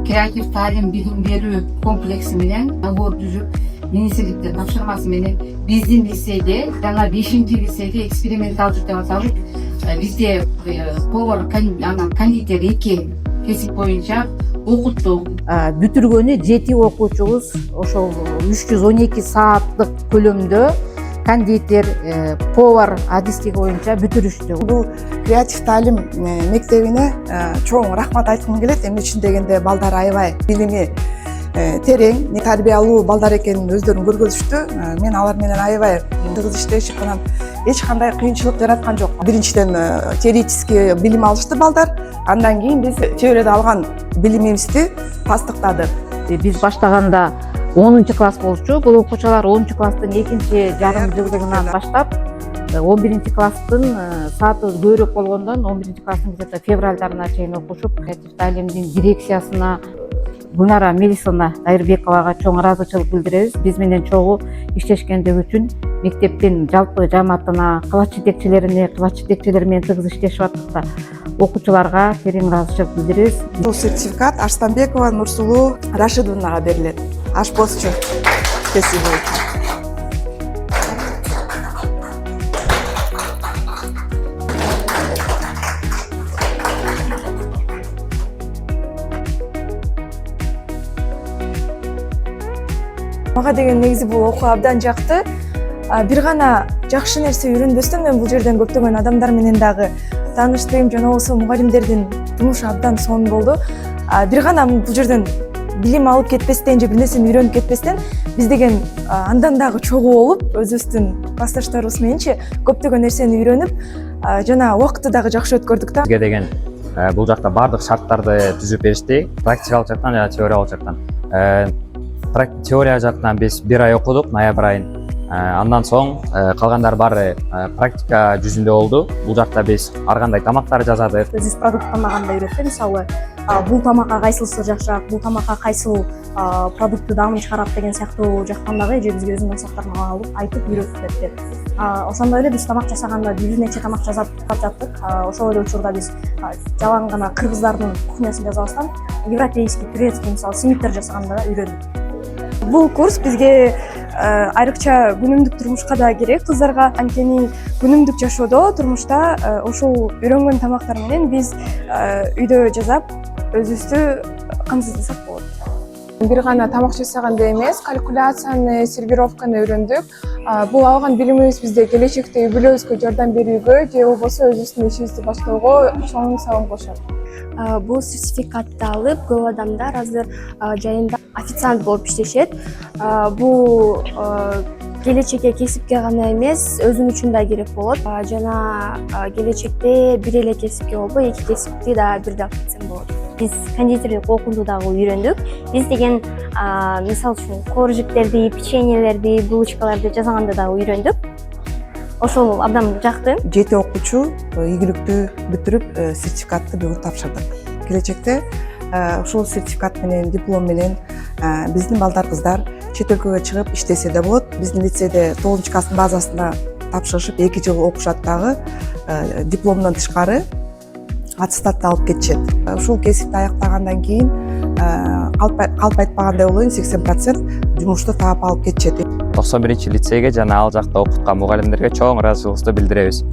Kreatif Talim Bilim Berүү kompleksi менен договор түзүп, министрликтин тапшырмасы менен биздин лицейде жана 5-лицейде эксперименталдык деп аталып, бизде повар кондитер 2 кесип боюнча окуттук. Бүтүргөнү 7 окуучубуз ошол 312 сааттык көлөмдө кондитер, повар адистиги боюнча бүтүрүштү. Бул Креатив Таалим мектебине чоң рахмат айткым келет. Эмне үчүн дегенде балдар аябай билими терең, тарбиялуу балдар экенин өздөрү көргөзүштү. Мен алар менен аябай тыгыз иштешип, анан эч кандай кыйынчылык жараткан жок. Биринчиден теоретический билим алышты балдар. Андан кийин биз теорияда алган билимибизди тастыктадык. Биз баштаганда 10 класс болчу. Бул окуучулар 10 класстын экинчи жарым жылдыгынан баштап 11 класстын сааты көбүрөөк болгондон 11 класстын где-то февральдарына чейин окушуп, Креатив Таалимдин дирекциясына Гүнара Мелисовна Дайырбековага чоң ыраазычылык билдиребиз. Биз менен чогуу иштешкендиги үчүн мектептин жалпы жамаатына, класс жетекчилери менен тыгыз иштешип аттык да окуучуларга терең ыраазычылык билдиребиз. Бул сертификат Арстанбекова Нурсулуу Рашидовнага берилет. Ашпозчу. Спасибо. Мага деген негизи бул окуу абдан жакты. Бир гана жакшы нерсе үйрөнбөстөн мен бул жерден көптөгөн адамдар менен дагы тааныштым, жана болсо мугалимдердин жумушу абдан сонун болду. Бир гана бул жерден билим алып кетпестен же бир нерсени үйрөнүп кетпестен биз деген андан дагы чогуу болуп, өзүбүздүн классташтарыбыз мененчи көптөгөн нерсени үйрөнүп, жана убакытты дагы жакшы өткөрдүк да. Бизге деген бул жакта бардык шарттарды түзүп беришти. Практикалык жактан жана теориялык жактан. Теория жактан биз 1 ай окудук, ноябрь айын. Андан соң калгандар баары практика жүзүндө болду. Бул жакта биз ар кандай тамактар жасадык. Биз продукт тамагында үйрөттү. Мисалы, бул тамакка кайсылысы жакшыраак, бул тамакка кайсыл продуктты даамын чыгарат деген сыяктуу жактандагы же бизге өзүнүн максаттарын алып айтып үйрөтүп берди. Ошондой эле биз тамак жасаганда бир нече тамак жасап жаттык. Ошол эле учурда биз жалаң гана кыргыздардын кухнясын жасабастан европейский, турецкий мисалы симиттер жасаганда да үйрөндүк. Бул курс бизге айрыкча күнүмдүк турмушка да керек. Кыздарга анткени күнүмдүк жашоодо, турмушта ошол үйрөнгөн тамактар менен биз үйдө жасап өзүбүздү камсыздасак болот. Бир гана тамак жасаганда эмес, калькуляцияны, сервировканы үйрөндүк. Бул алган билимибиз бизде келечекте үй бүлөбүзгө жардам берүүгө же болбосо өзүбүздүн ишибизди баштоого чоң салым кошот. Бул сертификатты алып көп адамдар азыр жайында официант болуп иштешет. Бул келечекке кесипке гана эмес, өзүң үчүн да керек болот. Жана келечекте бир эле кесипке болбой, 2 кесипти да бирдей алып кетсең болот. Биз кондитерлик окууну дагы үйрөндүк. Биз деген мисалы үчүн коржиктерди, печеньелерди, булочкаларды жасаганда дагы үйрөндүк. Ошол абдан жакты. 7 окуучу ийгиликтүү бүтүрүп сертификатты бүгүн тапшырдык. Келечекте ушул сертификат менен, диплом менен биздин балдар кыздар чет өлкөгө чыгып иштесе да болот. Биздин лицейде 9-класстын базасында тапшырышып 2 жыл окушат дагы, дипломдон тышкары аттестатты алып кетишет. Ушул кесипти аяктагандан кийин калп айтпагандай болоюн 80% жумушту таап алып кетишет. 91-лицейге жана ал жакта окуткан мугалимдерге чоң ыраазычылыгыбызды билдиребиз.